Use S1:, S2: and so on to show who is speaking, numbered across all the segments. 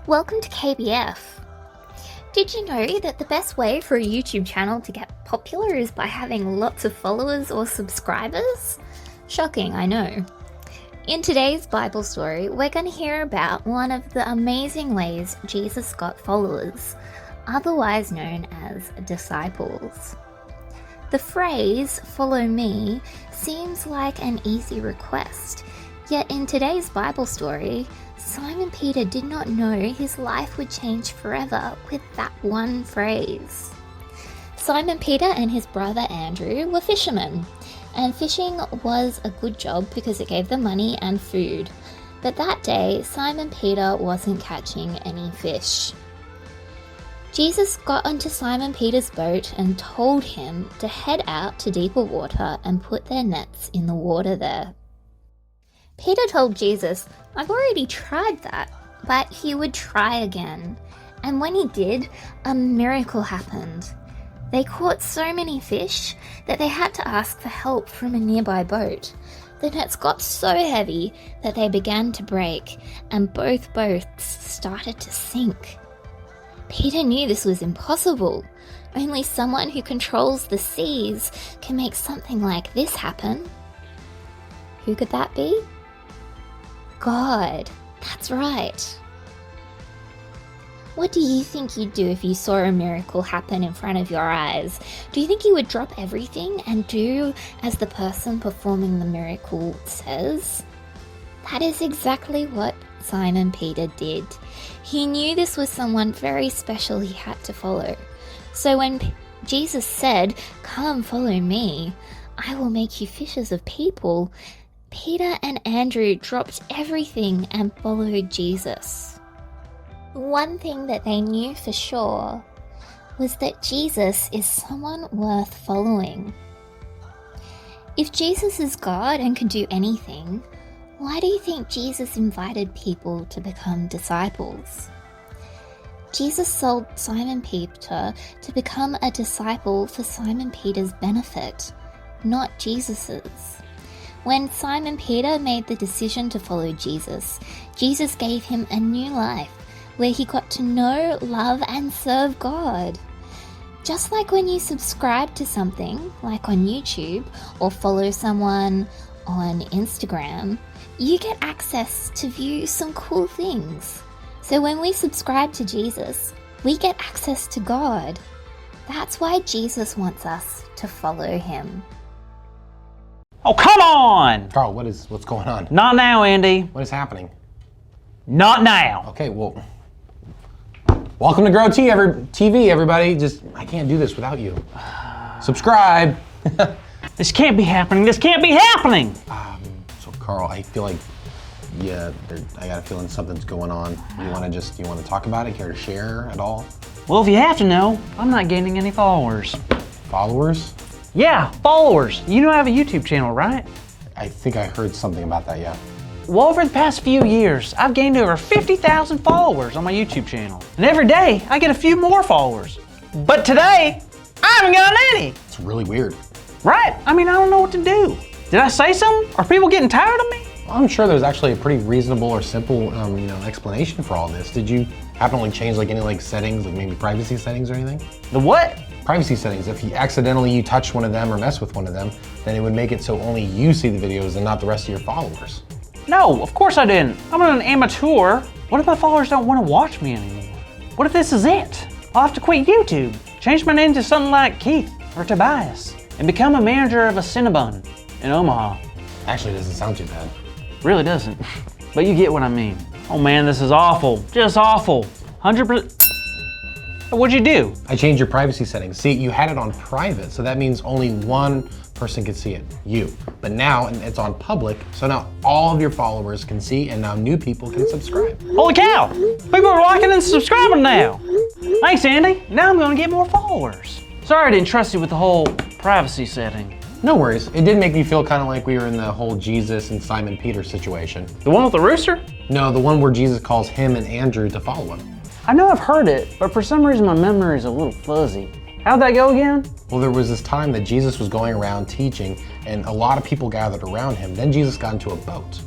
S1: Welcome to KBF. Did you know that the best way for a YouTube channel to get popular is by having lots of followers or subscribers? Shocking, I know. In today's Bible story, we're going to hear about one of the amazing ways Jesus got followers, otherwise known as disciples. The phrase, "follow me," seems like an easy request, yet in today's Bible story, Simon Peter did not know his life would change forever with that one phrase. Simon Peter and his brother Andrew were fishermen, and fishing was a good job because it gave them money and food. But that day, Simon Peter wasn't catching any fish. Jesus got onto Simon Peter's boat and told him to head out to deeper water and put their nets in the water there. Peter told Jesus, "I've already tried that," but he would try again. And when he did, a miracle happened. They caught so many fish that they had to ask for help from a nearby boat. The nets got so heavy that they began to break, and both boats started to sink. Peter knew this was impossible. Only someone who controls the seas can make something like this happen. Who could that be? God. That's right. What do you think you'd do if you saw a miracle happen in front of your eyes? Do you think you would drop everything and do as the person performing the miracle says? That is exactly what Simon Peter did. He knew this was someone very special he had to follow. So when Jesus said, "Come, follow me, I will make you fishers of people," Peter and Andrew dropped everything and followed Jesus. One thing that they knew for sure was that Jesus is someone worth following. If Jesus is God and can do anything, why do you think Jesus invited people to become disciples? Jesus told Simon Peter to become a disciple for Simon Peter's benefit, not Jesus's. When Simon Peter made the decision to follow Jesus, Jesus gave him a new life where he got to know, love, and serve God. Just like when you subscribe to something, like on YouTube, or follow someone on Instagram, you get access to view some cool things. So when we subscribe to Jesus, we get access to God. That's why Jesus wants us to follow him.
S2: Oh, come on!
S3: Carl, what's going on?
S2: Not now, Andy.
S3: What is happening?
S2: Not now.
S3: Okay, well, welcome to Grow TV, everybody. I can't do this without you. Subscribe.
S2: This can't be happening. This can't be happening.
S3: So Carl, I feel like, I got a feeling something's going on. You want to talk about it? Care to share at all?
S2: Well, if you have to know, I'm not gaining any followers.
S3: Followers?
S2: Yeah, followers. You know I have a YouTube channel, right?
S3: I think I heard something about that, yeah.
S2: Well, over the past few years, I've gained over 50,000 followers on my YouTube channel. And every day, I get a few more followers. But today, I haven't gotten any.
S3: It's really weird.
S2: Right? I don't know what to do. Did I say something? Are people getting tired of me?
S3: Well, I'm sure there's actually a pretty reasonable or simple, explanation for all this. Did you happen to change any settings, maybe privacy settings or anything?
S2: The what?
S3: Privacy settings. If you touch one of them or mess with one of them, then it would make it so only you see the videos and not the rest of your followers.
S2: No, of course I didn't. I'm an amateur. What if my followers don't want to watch me anymore? What if this is it? I'll have to quit YouTube, change my name to something like Keith or Tobias, and become a manager of a Cinnabon in Omaha.
S3: Actually, it doesn't sound too bad.
S2: Really doesn't. But you get what I mean. Oh man, this is awful. Just awful. 100%. What'd you do?
S3: I changed your privacy settings. See, you had it on private, so that means only one person can see it, you. But now it's on public, so now all of your followers can see, and now new people can subscribe.
S2: Holy cow! People are liking and subscribing now. Thanks, Andy. Now I'm gonna get more followers. Sorry I didn't trust you with the whole privacy setting.
S3: No worries. It did make me feel kind of like we were in the whole Jesus and Simon Peter situation.
S2: The one with the rooster?
S3: No, the one where Jesus calls him and Andrew to follow him.
S2: I know I've heard it, but for some reason my memory is a little fuzzy. How'd that go again?
S3: Well, there was this time that Jesus was going around teaching, and a lot of people gathered around him. Then Jesus got into a boat.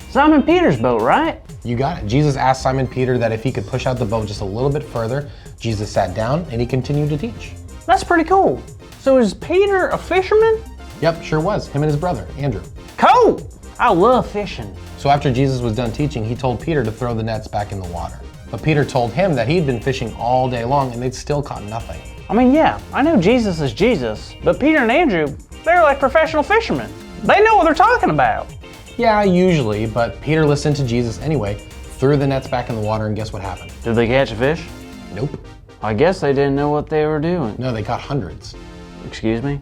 S2: Simon Peter's boat, right?
S3: You got it. Jesus asked Simon Peter that if he could push out the boat just a little bit further. Jesus sat down and he continued to teach.
S2: That's pretty cool. So is Peter a fisherman?
S3: Yep, sure was. Him and his brother, Andrew.
S2: Cool! I love fishing.
S3: So after Jesus was done teaching, he told Peter to throw the nets back in the water. But Peter told him that he'd been fishing all day long and they'd still caught nothing.
S2: I mean, yeah, I know Jesus is Jesus, but Peter and Andrew, they're like professional fishermen. They know what they're talking about.
S3: Yeah, usually, but Peter listened to Jesus anyway, threw the nets back in the water, and guess what happened?
S2: Did they catch a fish?
S3: Nope.
S2: I guess they didn't know what they were doing.
S3: No, they caught hundreds.
S2: Excuse me?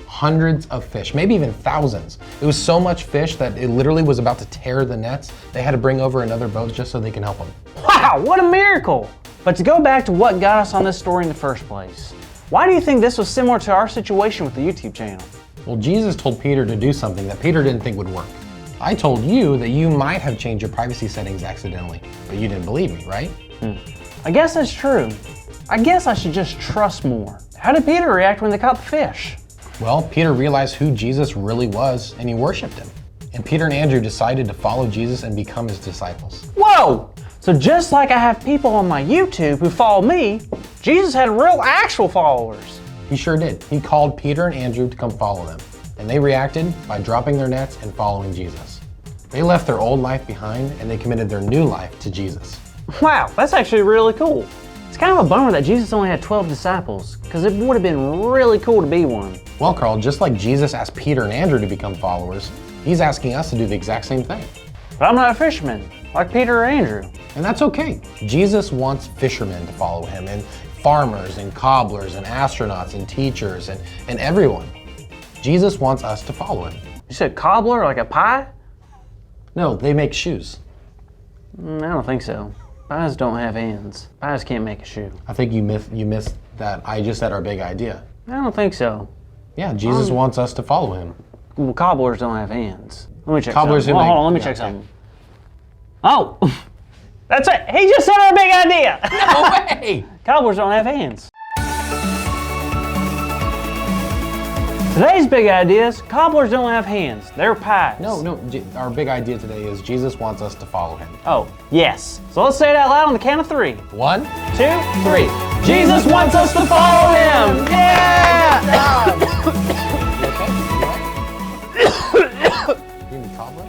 S3: Hundreds of fish, maybe even thousands. It was so much fish that it literally was about to tear the nets. They had to bring over another boat just so they can help them.
S2: Wow, what a miracle! But to go back to what got us on this story in the first place, why do you think this was similar to our situation with the YouTube channel?
S3: Well, Jesus told Peter to do something that Peter didn't think would work. I told you that you might have changed your privacy settings accidentally, but you didn't believe me, right?
S2: I guess that's true. I guess I should just trust more. How did Peter react when they caught the fish?
S3: Well, Peter realized who Jesus really was and he worshiped him. And Peter and Andrew decided to follow Jesus and become his disciples.
S2: Whoa! So just like I have people on my YouTube who follow me, Jesus had real actual followers.
S3: He sure did. He called Peter and Andrew to come follow them. And they reacted by dropping their nets and following Jesus. They left their old life behind and they committed their new life to Jesus.
S2: Wow, that's actually really cool. It's kind of a bummer that Jesus only had 12 disciples, because it would have been really cool to be one.
S3: Well, Carl, just like Jesus asked Peter and Andrew to become followers, he's asking us to do the exact same thing.
S2: But I'm not a fisherman, like Peter or Andrew.
S3: And that's okay. Jesus wants fishermen to follow him, and farmers and cobblers and astronauts and teachers and everyone. Jesus wants us to follow him.
S2: You said cobbler, like a pie?
S3: No, they make shoes.
S2: I don't think so. Pies don't have hands. Pies can't make a shoe.
S3: I think you missed that I just said our big idea.
S2: I don't think so.
S3: Yeah, Jesus wants us to follow him.
S2: Well, cobblers don't have hands. Let me check
S3: Cobblers
S2: something.
S3: who
S2: Hold on, let me
S3: make-
S2: check
S3: yeah,
S2: something. Oh, that's it. He just said our big idea.
S3: No way!
S2: Cobblers don't have hands. Today's big idea is cobblers don't have hands. They're pies.
S3: No, our big idea today is Jesus wants us to follow him.
S2: Oh, yes. So let's say it out loud on the count of 3.
S3: 1,
S2: 2, 3. Jesus wants us to follow him. Yeah!
S3: You need cobbler?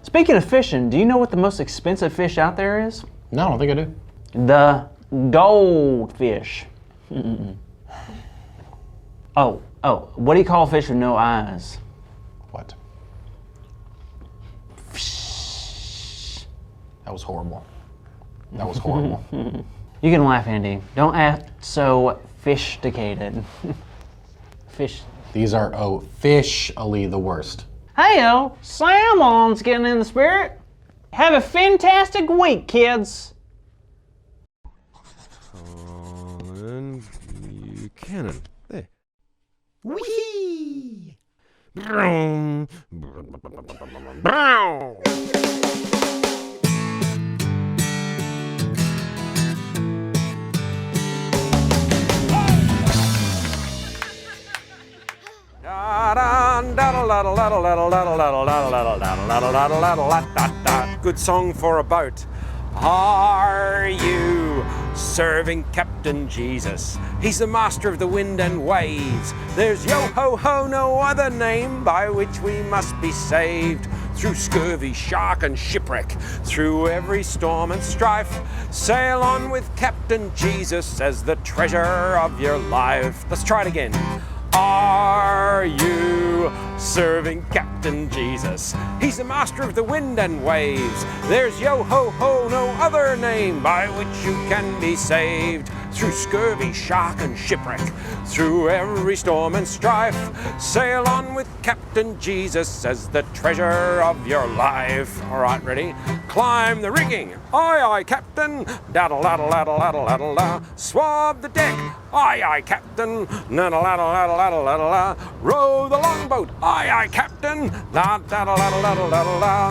S2: Speaking of fishing, do you know what the most expensive fish out there is?
S3: No, I don't think I do.
S2: The goldfish. Oh, what do you call a fish with no eyes?
S3: What? That was horrible. That was horrible.
S2: You can laugh, Andy. Don't act so fish-ticated. Fish.
S3: These are officially the worst.
S2: Hey-o, salmon's getting in the spirit. Have a fantastic week, kids.
S4: And cannon. There.
S5: Whee!
S4: Good song for a boat. Are you serving Captain Jesus? He's the master of the wind and waves. There's yo-ho-ho, no other name by which we must be saved. Through scurvy, shark and shipwreck, through every storm and strife, sail on with Captain Jesus as the treasure of your life. Let's try it again. Are you serving Captain Jesus? He's the master of the wind and waves. There's yo-ho-ho, no other name by which you can be saved. Through scurvy, shark and shipwreck, through every storm and strife, sail on with Captain Jesus as the treasure of your life. All right, ready? Climb the rigging. Aye, aye, Captain. Daddle-daddle-daddle-daddle-daddle-da. Swab the deck. Aye, aye, Captain. Daddle-daddle-daddle-daddle-da. Row the longboat. Aye, aye, Captain. Daddle-daddle-daddle-daddle-da.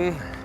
S4: button.